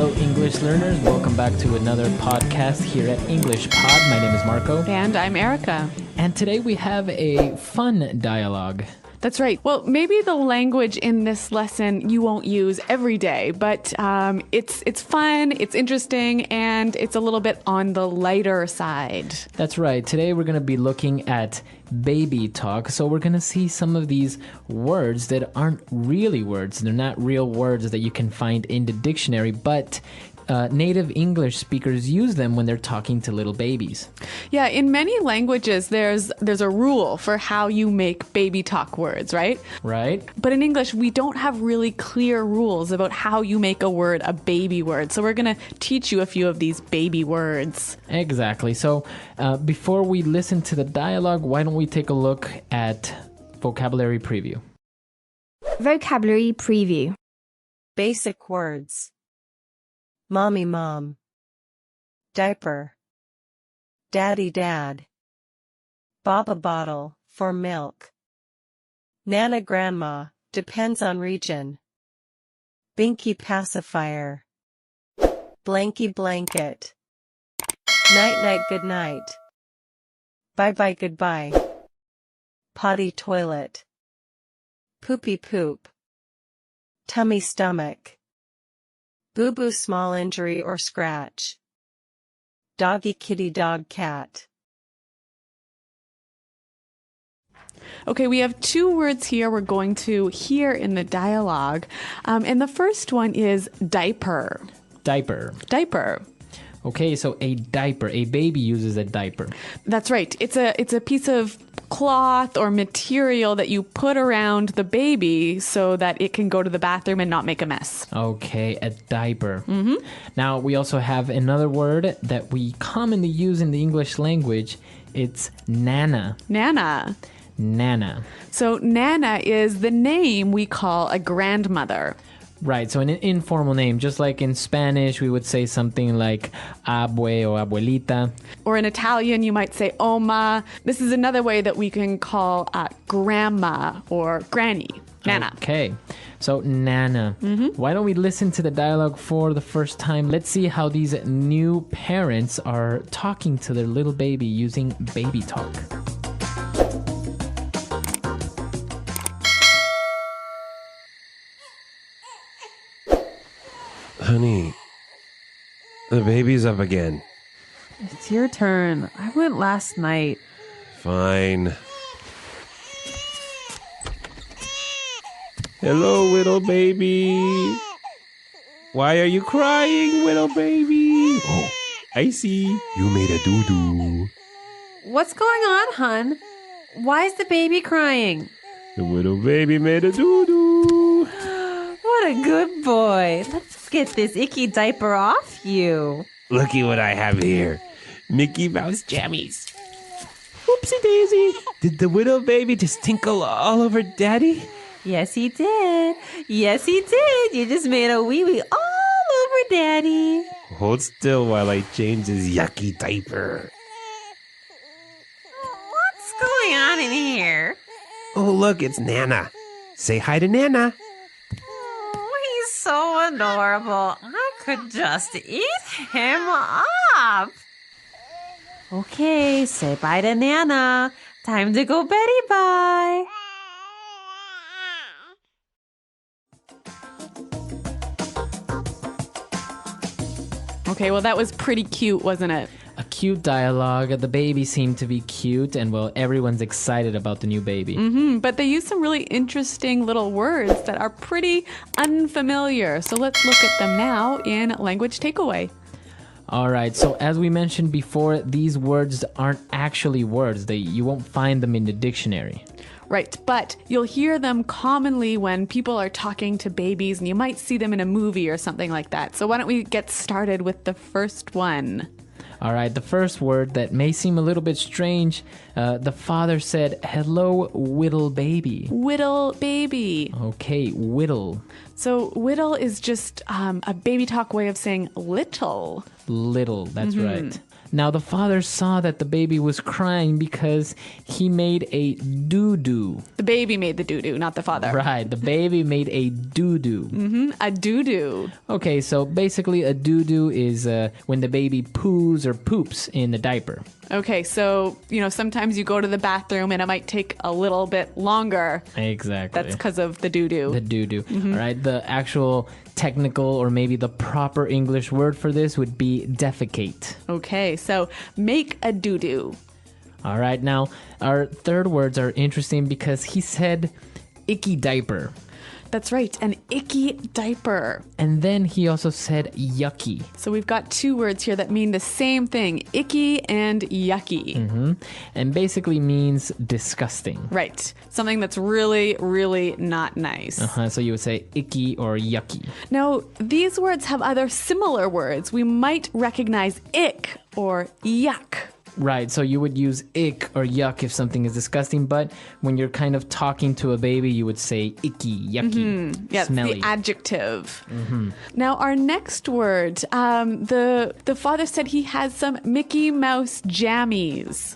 Hello, English learners. Welcome back to another podcast here at English Pod. My name is Marco. And I'm Erica. And today we have a fun dialogue. That's right. Well, maybe the language in this lesson you won't use every day, but it's fun, it's interesting, and it's a little bit on the lighter side. That's right. Today we're going to be looking at baby talk. So we're going to see some of these words that aren't really words. They're not real words that you can find in the dictionary, but native English speakers use them when they're talking to little babies. Yeah, in many languages, there's a rule for how you make baby talk words, right? Right. But in English, we don't have really clear rules about how you make a word a baby word. So we're going to teach you a few of these baby words. Exactly. So before we listen to the dialogue, why don't we take a look at vocabulary preview? Vocabulary preview. Basic words. Mommy, mom. Diaper. Daddy, dad. Baba bottle, for milk. Nana, grandma, depends on region. Binky, pacifier. Blanky, blanket. Night, night, good night. Bye, bye, goodbye. Potty, toilet. Poopy, poop. Tummy, stomach. Boo-boo, small injury or scratch. Doggy, kitty, dog, cat. Okay, we have two words here we're going to hear in the dialogue. And the first one is diaper. Diaper. Diaper. Okay, so a diaper. A baby uses a diaper. That's right. It's a piece of cloth or material that you put around the baby so that it can go to the bathroom and not make a mess. Okay, a diaper. Now, we also have another word that we commonly use in the English language. It's nana. Nana. Nana. So Nana is the name we call a grandmother. Right, so an informal name, just like in Spanish, we would say something like abue or abuelita. Or in Italian, you might say oma. This is another way that we can call grandma or granny. Nana. Okay, so Nana. Why don't we listen to the dialogue for the first time? Let's see how these new parents are talking to their little baby using baby talk. Honey, the baby's up again. It's your turn. I went last night. Fine. Hello, little baby. Why are you crying, little baby? Oh, I see. You made a doo-doo. What's going on, hun? Why is the baby crying? The little baby made a doo-doo. What a good boy. Let's get this icky diaper off you. Looky what I have here. Mickey Mouse jammies. Oopsie daisy. Did the little baby just tinkle all over Daddy? Yes, he did. Yes, he did. You just made a wee-wee all over Daddy. Hold still while I change his yucky diaper. What's going on in here? Oh, look, it's Nana. Say hi to Nana. He's so adorable. I could just eat him up. Okay, say bye to Nana. Time to go Betty bye. Okay, well, that was pretty cute, wasn't it? A cute dialogue. The baby seemed to be cute, and well, everyone's excited about the new baby. But they use some really interesting little words that are pretty unfamiliar. So let's look at them now in Language Takeaway. All right, so as we mentioned before, these words aren't actually words. You won't find them in the dictionary. Right, but you'll hear them commonly when people are talking to babies, and you might see them in a movie or something like that. So why don't we get started with the first one? All right, the first word that may seem a little bit strange, the father said, hello, whittle baby. Whittle baby. Okay, whittle. So whittle is just a baby talk way of saying little. Little, that's right. Now, the father saw that the baby was crying because he made a doo-doo. The baby made the doo-doo, not the father. Right, the baby made a doo-doo. A doo-doo. Okay, so basically a doo-doo is when the baby poos or poops in the diaper. Okay, so, sometimes you go to the bathroom and it might take a little bit longer. Exactly. That's because of the doo-doo. The doo-doo. All right, the actual technical or maybe the proper English word for this would be defecate. Okay, so make a doo-doo. All right, now our third words are interesting because he said icky diaper. That's right, an icky diaper. And then he also said yucky. So we've got two words here that mean the same thing, icky and yucky. And basically means disgusting. Right, something that's really, really not nice. So you would say icky or yucky. Now, these words have other similar words. We might recognize ick or yuck. Right, so you would use ick or yuck if something is disgusting, but when you're kind of talking to a baby, you would say icky, yucky, Yes, smelly. the adjective. Now, our next word, the father said he has some Mickey Mouse jammies.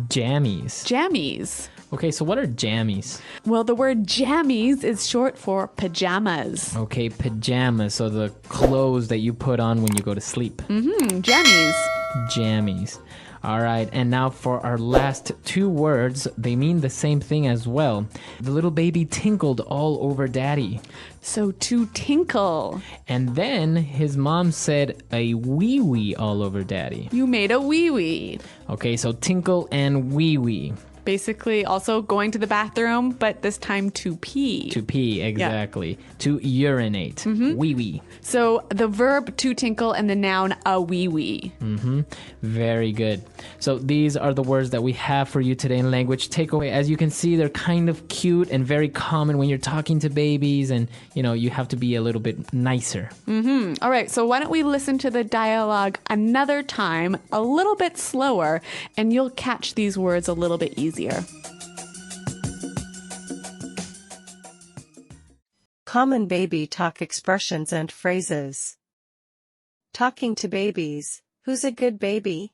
Jammies. Jammies. Okay, so what are jammies? Well, the word jammies is short for pajamas. Okay, pajamas, so the clothes that you put on when you go to sleep. Jammies. Jammies. All right, and now for our last two words, they mean the same thing as well. The little baby tinkled all over daddy. So to tinkle. And then his mom said a wee-wee all over daddy. You made a wee-wee. Okay, so tinkle and wee-wee. Basically also going to the bathroom, but this time to pee. To pee, exactly. To urinate. Wee-wee. So the verb to tinkle and the noun a wee-wee. Very good. So these are the words that we have for you today in language takeaway. As you can see, they're kind of cute and very common when you're talking to babies, and you have to be a little bit nicer. All right, so why don't we listen to the dialogue another time, a little bit slower, and you'll catch these words a little bit easier. Common baby talk expressions and phrases. Talking to babies. Who's a good baby?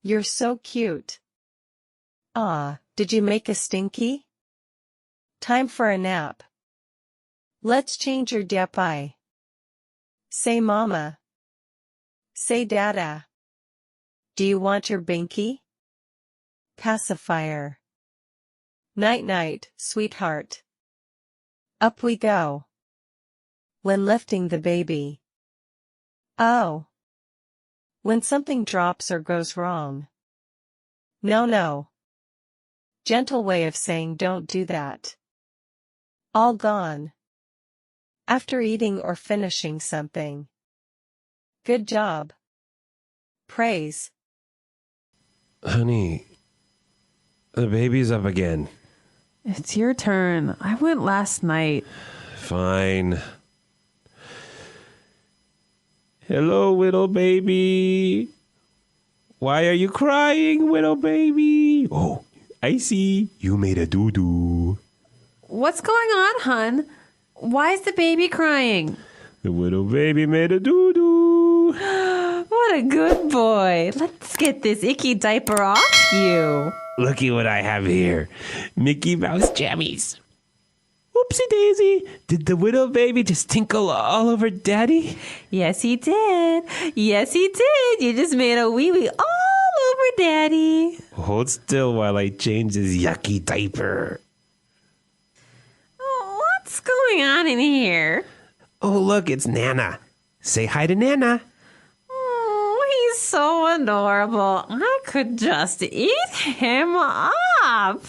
You're so cute. Ah, did you make a stinky? Time for a nap. Let's change your diaper. Say mama. Say dada. Do you want your binky? Pacifier. Night night, sweetheart. Up we go. When lifting the baby. Oh. When something drops or goes wrong. No. Gentle way of saying don't do that. All gone. After eating or finishing something. Good job. Praise. Honey, the baby's up again. It's your turn. I went last night. Fine. Hello, little baby. Why are you crying, little baby? Oh, I see. You made a doo-doo. What's going on, hun? Why is the baby crying? The little baby made a doo-doo. What a good boy. Let's get this icky diaper off you. Looky what I have here. Mickey Mouse jammies. Oopsie daisy. Did the little baby just tinkle all over daddy? Yes, he did. Yes, he did. You just made a wee-wee all over daddy. Hold still while I change this yucky diaper. What's going on in here? Oh, look, it's Nana. Say hi to Nana. Oh, he's so adorable. I could just eat him up.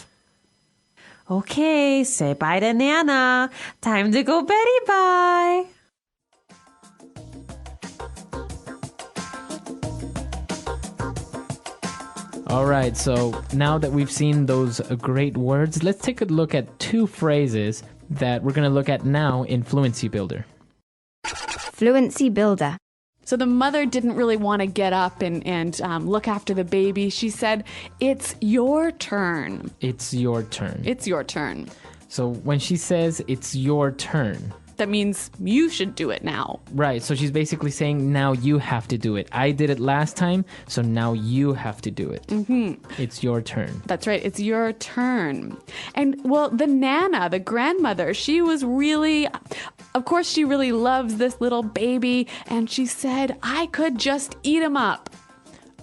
Okay, say bye to Nana. Time to go Betty bye. All right, so now that we've seen those great words, let's take a look at two phrases that we're going to look at now in Fluency Builder. Fluency builder. So the mother didn't really want to get up and look after the baby. She said, "It's your turn. It's your turn. It's your turn." So when she says it's your turn, that means you should do it now. Right. So she's basically saying, now you have to do it. I did it last time, so now you have to do it. It's your turn. That's right. It's your turn. And well, the Nana, the grandmother, she was really, of course, she really loves this little baby. And she said, I could just eat him up.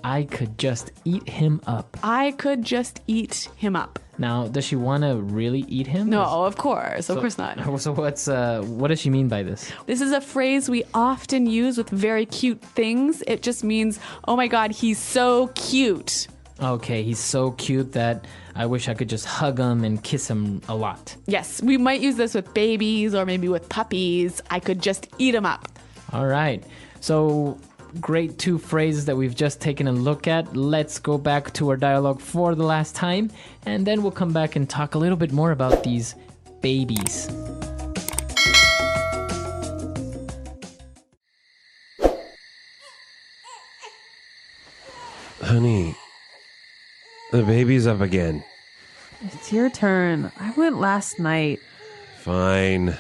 I could just eat him up. I could just eat him up. Now, does she want to really eat him? No, of course. Of course not. So what does she mean by this? This is a phrase we often use with very cute things. It just means, oh my God, he's so cute. Okay, he's so cute that I wish I could just hug him and kiss him a lot. Yes, we might use this with babies or maybe with puppies. I could just eat him up. All right. So great two phrases that we've just taken a look at. Let's go back to our dialogue for the last time, and then we'll come back and talk a little bit more about these babies. Honey, the baby's up again. It's your turn. I went last night. Fine.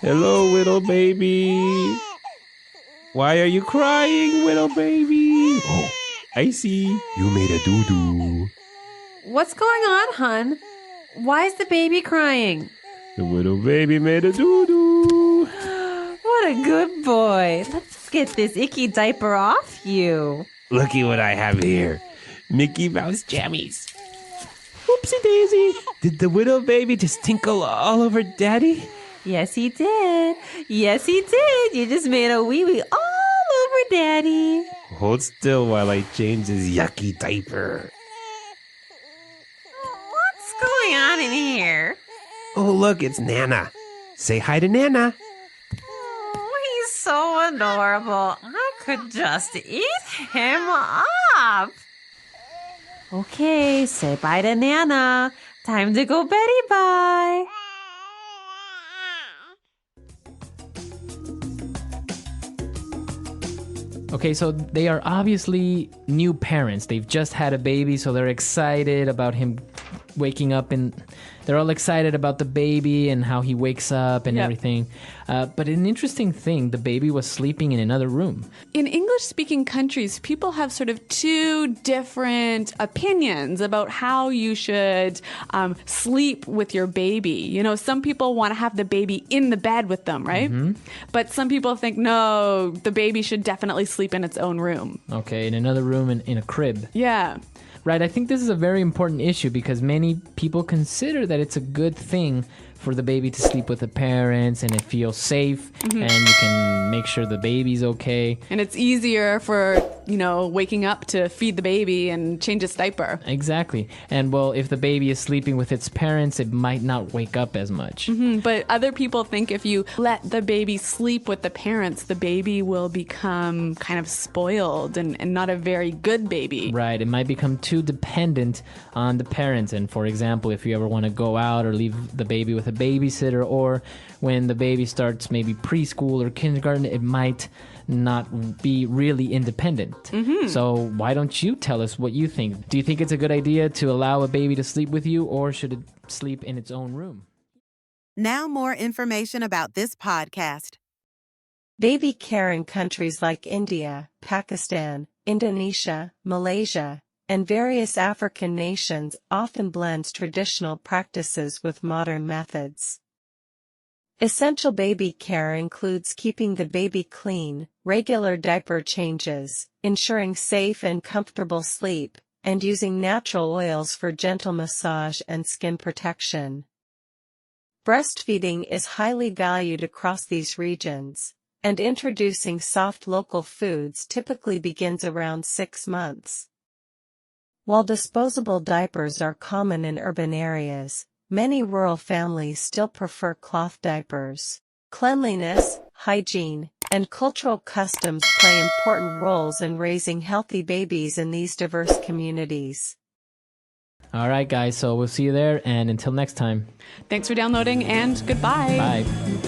Hello, little baby. Why are you crying, little baby? Oh, I see. You made a doo-doo. What's going on, hun? Why is the baby crying? The little baby made a doo-doo. What a good boy. Let's get this icky diaper off you. Looky what I have here. Mickey Mouse jammies. Whoopsie daisy. Did the little baby just tinkle all over Daddy? Yes, he did. Yes, he did. You just made a wee-wee all over Daddy. Hold still while I change his yucky diaper. What's going on in here? Oh, look, it's Nana. Say hi to Nana. Oh, he's so adorable. I could just eat him up. Okay, say bye to Nana. Time to go Betty bye. Okay, so they are obviously new parents. They've just had a baby, so they're excited about him waking up, and they're all excited about the baby and how he wakes up and everything. But an interesting thing, the baby was sleeping in another room. In English-speaking countries, people have sort of two different opinions about how you should sleep with your baby. You know, some people want to have the baby in the bed with them, right? But some people think, no, the baby should definitely sleep in its own room. Okay, in another room in a crib. Yeah. Right, I think this is a very important issue because many people consider that it's a good thing for the baby to sleep with the parents and it feels safe and you can make sure the baby's okay. And it's easier for, you know, waking up to feed the baby and change its diaper. Exactly. And well, if the baby is sleeping with its parents, it might not wake up as much. But other people think if you let the baby sleep with the parents, the baby will become kind of spoiled and not a very good baby. Right. It might become too dependent on the parents. And for example, if you ever want to go out or leave the baby with a babysitter, or when the baby starts maybe preschool or kindergarten, it might not be really independent. So why don't you tell us what you think? Do you think it's a good idea to allow a baby to sleep with you, or should it sleep in its own room? Now more information about this podcast. Baby care in countries like India, Pakistan, Indonesia, Malaysia, and various African nations often blends traditional practices with modern methods. Essential baby care includes keeping the baby clean, regular diaper changes, ensuring safe and comfortable sleep, and using natural oils for gentle massage and skin protection. Breastfeeding is highly valued across these regions, and introducing soft local foods typically begins around 6 months. While disposable diapers are common in urban areas, many rural families still prefer cloth diapers. Cleanliness, hygiene, and cultural customs play important roles in raising healthy babies in these diverse communities. All right, guys, so we'll see you there, and until next time. Thanks for downloading, and goodbye. Bye.